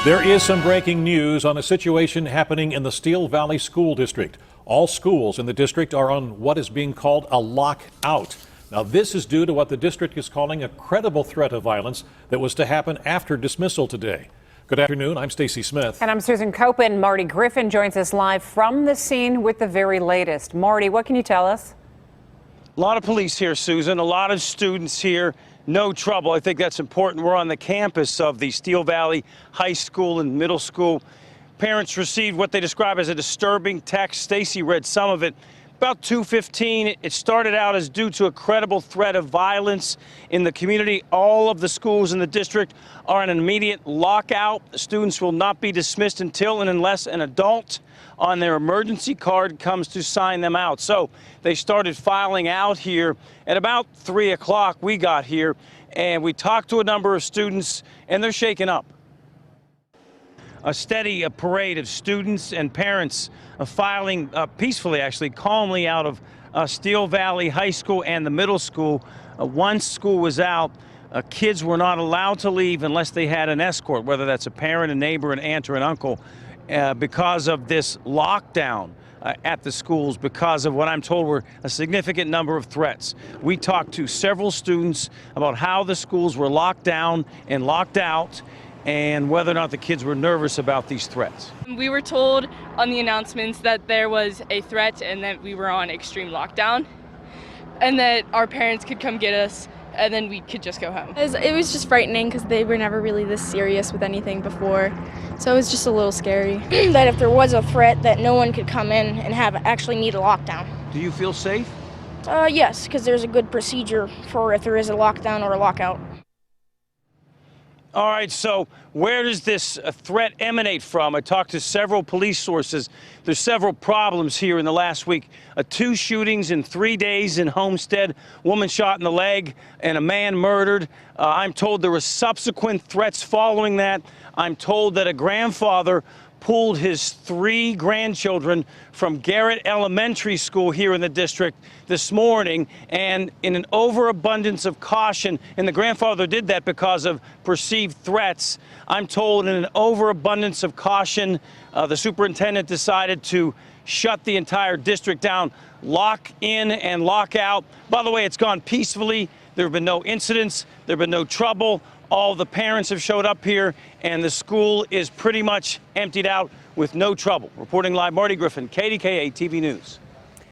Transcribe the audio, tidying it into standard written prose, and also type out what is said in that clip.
There is some breaking news on a situation happening in the Steel Valley School District. All schools in the district are on what is being called a lockout. Now, this is due to what the district is calling a credible threat of violence that was to happen after dismissal today. Good afternoon. I'm Stacey Smith. And I'm Susan Copen. Marty Griffin joins us live from the scene with the very latest. Marty, what can you tell us? A lot of police here, Susan. A lot of students here. No trouble. I think that's important. We're on the campus of the Steel Valley High School and Middle School. Parents received what they describe as a disturbing text. Stacy read some of it. About 2:15, it started out as due to a credible threat of violence in the community. All of the schools in the district are in an immediate lockout. The students will not be dismissed until and unless an adult on their emergency card comes to sign them out. So they started filing out here at about 3 o'clock. We got here and we talked to a number of students and they're shaken up. A steady parade of students and parents filing peacefully, actually, calmly out of Steel Valley High School and the middle school. Once school was out, kids were not allowed to leave unless they had an escort, whether that's a parent, a neighbor, an aunt, or an uncle, because of this lockdown at the schools, because of what I'm told were a significant number of threats. We talked to several students about how the schools were locked down and locked out, and whether or not the kids were nervous about these threats. We were told on the announcements that there was a threat and that we were on extreme lockdown and that our parents could come get us and then we could just go home. It was just frightening because they were never really this serious with anything before, so it was just a little scary. That if there was a threat that no one could come in and actually need a lockdown. Do you feel safe? Yes, because there's a good procedure for if there is a lockdown or a lockout. All right, so where does this threat emanate from? I talked to several police sources. There's several problems here in the last week. 2 shootings in 3 days in Homestead, woman shot in the leg and a man murdered. I'm told there were subsequent threats following that. I'm told that a grandfather pulled his 3 grandchildren from Garrett Elementary School here in the district this morning, and in an overabundance of caution, and the grandfather did that because of perceived threats. I'm told in an overabundance of caution, the superintendent decided to shut the entire district down, lock in and lock out. By the way, it's gone peacefully. There have been no incidents. There have been no trouble. All the parents have showed up here, and the school is pretty much emptied out with no trouble. Reporting live, Marty Griffin, KDKA-TV News.